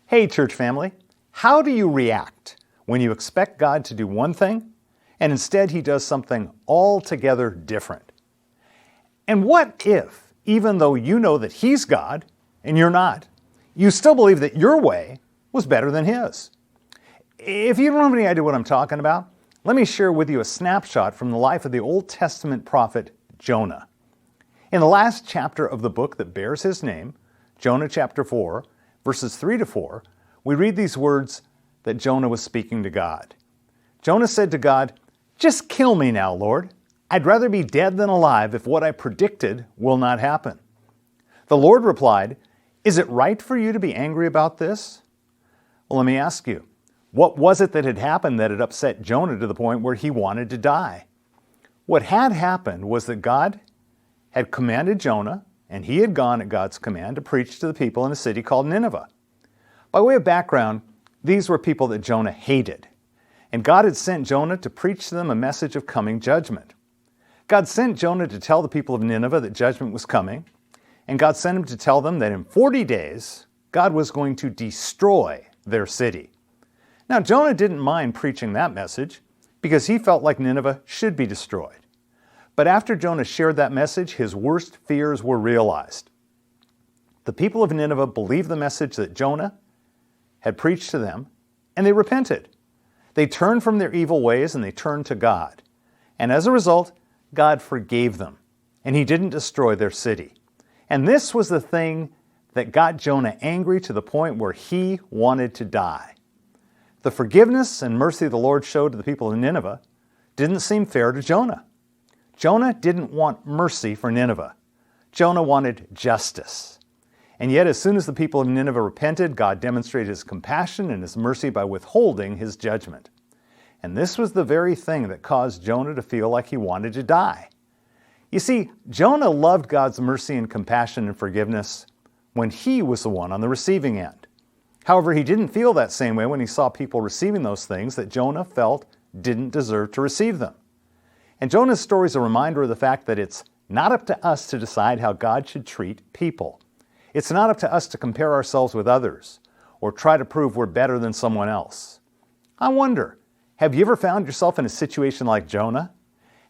Hey, church family, how do you react when you expect God to do one thing and instead He does something altogether different? And what if, even though you know that He's God and you're not, you still believe that your way was better than His? If you don't have any idea what I'm talking about, let me share with you a snapshot from the life of the Old Testament prophet Jonah. In the last chapter of the book that bears his name, Jonah chapter 4, verses 3 to 4, we read these words that Jonah was speaking to God. Jonah said to God, "Just kill me now, Lord. I'd rather be dead than alive if what I predicted will not happen." The Lord replied, "Is it right for you to be angry about this?" Well, let me ask you, what was it that had happened that had upset Jonah to the point where he wanted to die? What had happened was that God had commanded Jonah, and he had gone at God's command to preach to the people in a city called Nineveh. By way of background, these were people that Jonah hated, and God had sent Jonah to preach to them a message of coming judgment. God sent Jonah to tell the people of Nineveh that judgment was coming, and God sent him to tell them that in 40 days, God was going to destroy their city. Now, Jonah didn't mind preaching that message because he felt like Nineveh should be destroyed. But after Jonah shared that message, his worst fears were realized. The people of Nineveh believed the message that Jonah had preached to them, and they repented. They turned from their evil ways and they turned to God. And as a result, God forgave them, and He didn't destroy their city. And this was the thing that got Jonah angry to the point where he wanted to die. The forgiveness and mercy the Lord showed to the people of Nineveh didn't seem fair to Jonah. Jonah didn't want mercy for Nineveh. Jonah wanted justice. And yet, as soon as the people of Nineveh repented, God demonstrated His compassion and His mercy by withholding His judgment. And this was the very thing that caused Jonah to feel like he wanted to die. You see, Jonah loved God's mercy and compassion and forgiveness when he was the one on the receiving end. However, he didn't feel that same way when he saw people receiving those things that Jonah felt didn't deserve to receive them. And Jonah's story is a reminder of the fact that it's not up to us to decide how God should treat people. It's not up to us to compare ourselves with others or try to prove we're better than someone else. I wonder, have you ever found yourself in a situation like Jonah?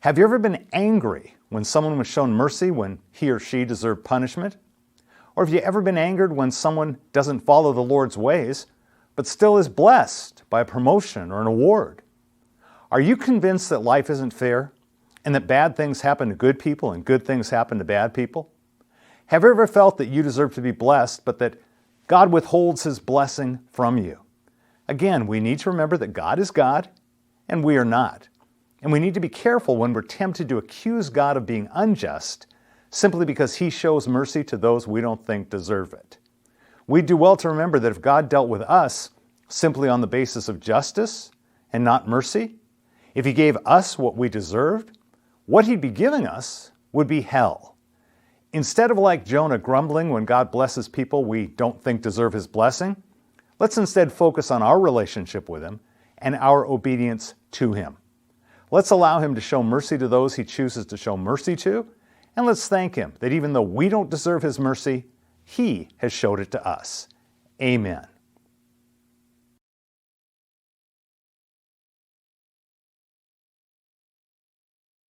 Have you ever been angry when someone was shown mercy when he or she deserved punishment? Or have you ever been angered when someone doesn't follow the Lord's ways, but still is blessed by a promotion or an award? Are you convinced that life isn't fair and that bad things happen to good people and good things happen to bad people? Have you ever felt that you deserve to be blessed, but that God withholds His blessing from you? Again, we need to remember that God is God and we are not. And we need to be careful when we're tempted to accuse God of being unjust simply because He shows mercy to those we don't think deserve it. We do well to remember that if God dealt with us simply on the basis of justice and not mercy, if He gave us what we deserved, what He'd be giving us would be hell. Instead of like Jonah grumbling when God blesses people we don't think deserve His blessing, let's instead focus on our relationship with Him and our obedience to Him. Let's allow Him to show mercy to those He chooses to show mercy to, and let's thank Him that even though we don't deserve His mercy, He has showed it to us. Amen.